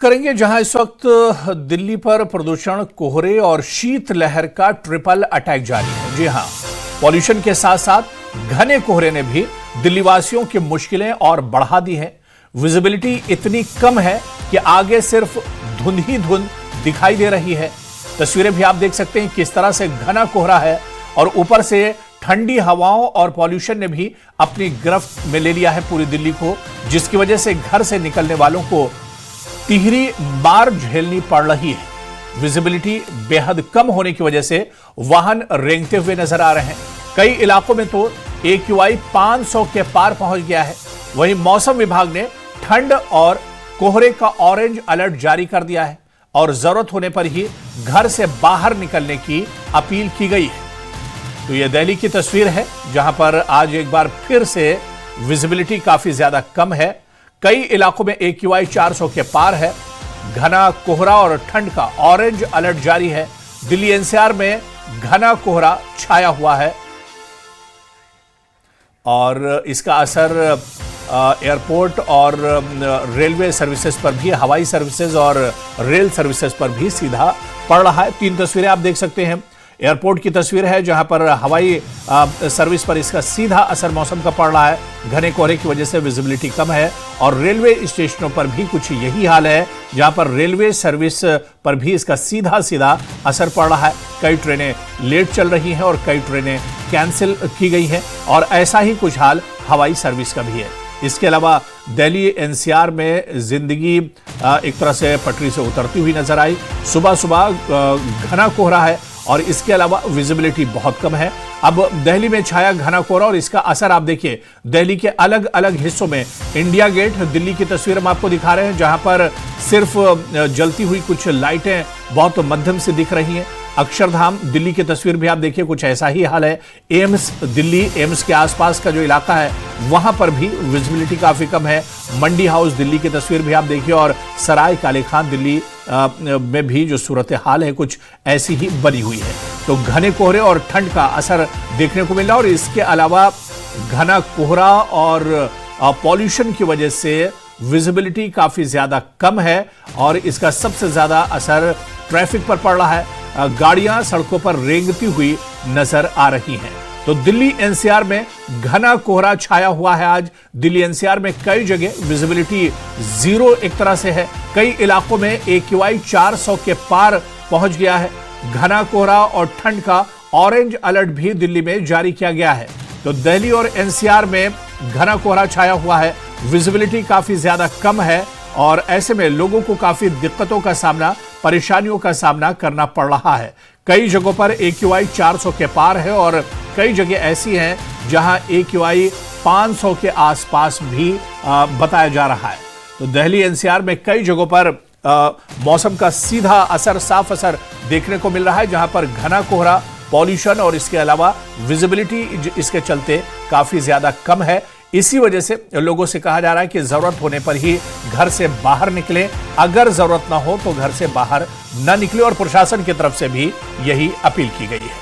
करेंगे जहां इस वक्त दिल्ली पर प्रदूषण, कोहरे और शीतलहर का ट्रिपल अटैक जारी है। जी हां, पॉल्यूशन के साथ साथ घने कोहरे ने भी दिल्ली वासियों की मुश्किलें और बढ़ा दी हैं। विजिबिलिटी इतनी कम है कि आगे सिर्फ धुंध ही धुंध दिखाई दे रही है। तस्वीरें भी आप देख सकते हैं किस तरह से घना कोहरा है और ऊपर से ठंडी हवाओं और पॉल्यूशन ने भी अपनी गिरफ्त में ले लिया है पूरी दिल्ली को, जिसकी वजह से घर से निकलने वालों को तिहरी मार झेलनी पड़ रही है। विजिबिलिटी बेहद कम होने की वजह से वाहन रेंगते हुए नजर आ रहे हैं। कई इलाकों में तो AQI 500 के पार पहुंच गया है। वहीं मौसम विभाग ने ठंड और कोहरे का ऑरेंज अलर्ट जारी कर दिया है और जरूरत होने पर ही घर से बाहर निकलने की अपील की गई है। तो यह दिल्ली की तस्वीर है जहां पर आज एक बार फिर से विजिबिलिटी काफी ज्यादा कम है। कई इलाकों में AQI 400 के पार है। घना कोहरा और ठंड का ऑरेंज अलर्ट जारी है। दिल्ली NCR में घना कोहरा छाया हुआ है और इसका असर एयरपोर्ट और रेलवे सर्विसेज पर भी, हवाई सर्विसेज और रेल सर्विसेज पर भी सीधा पड़ रहा है। 3 तस्वीरें आप देख सकते हैं। एयरपोर्ट की तस्वीर है जहां पर हवाई सर्विस पर इसका सीधा असर मौसम का पड़ रहा है। घने कोहरे की वजह से विजिबिलिटी कम है और रेलवे स्टेशनों पर भी कुछ यही हाल है जहां पर रेलवे सर्विस पर भी इसका सीधा सीधा असर पड़ रहा है। कई ट्रेनें लेट चल रही हैं और कई ट्रेनें कैंसिल की गई हैं और ऐसा ही कुछ हाल हवाई सर्विस का भी है। इसके अलावा दिल्ली NCR में जिंदगी एक तरह से पटरी से उतरती हुई नजर आई। सुबह सुबह घना कोहरा है और इसके अलावा विजिबिलिटी बहुत कम है। अब दिल्ली में छाया घना कोहरा और इसका असर आप देखिए दिल्ली के अलग अलग हिस्सों में। इंडिया गेट दिल्ली की तस्वीर हम आपको दिखा रहे हैं जहां पर सिर्फ जलती हुई कुछ लाइटें बहुत मध्यम से दिख रही हैं। अक्षरधाम दिल्ली की तस्वीर भी आप देखिए कुछ ऐसा ही हाल है। एम्स दिल्ली, एम्स के आसपास का जो इलाका है वहां पर भी विजिबिलिटी काफी कम है। मंडी हाउस दिल्ली की तस्वीर भी आप देखिए और सराय काले खान दिल्ली में भी जो सूरत हाल है कुछ ऐसी ही बनी हुई है। तो घने कोहरे और ठंड का असर देखने को मिल रहा है और इसके अलावा घना कोहरा और पॉल्यूशन की वजह से विजिबिलिटी काफी ज्यादा कम है और इसका सबसे ज्यादा असर ट्रैफिक पर पड़ रहा है। गाड़ियां सड़कों पर रेंगती हुई नजर आ रही हैं। तो दिल्ली NCR में घना कोहरा छाया हुआ है। आज दिल्ली NCR में कई जगह विजिबिलिटी 0 एक तरह से है। कई इलाकों में AQI 400 के पार पहुंच गया है। घना कोहरा और ठंड का ऑरेंज अलर्ट भी दिल्ली में जारी किया गया है। तो दिल्ली और NCR में घना कोहरा छाया हुआ है। विजिबिलिटी काफी ज्यादा कम है और ऐसे में लोगों को काफी दिक्कतों का सामना, परेशानियों का सामना करना पड़ रहा है। कई जगहों पर AQI 400 के पार है और कई जगह ऐसी हैं जहां AQI 500 के आसपास भी बताया जा रहा है। तो दिल्ली NCR में कई जगहों पर मौसम का सीधा असर, साफ असर देखने को मिल रहा है जहां पर घना कोहरा, पॉल्यूशन और इसके अलावा विजिबिलिटी इसके चलते काफी ज्यादा कम है। इसी वजह से लोगों से कहा जा रहा है कि जरूरत होने पर ही घर से बाहर निकलें। अगर जरूरत ना हो तो घर से बाहर न निकले और प्रशासन की तरफ से भी यही अपील की गई है।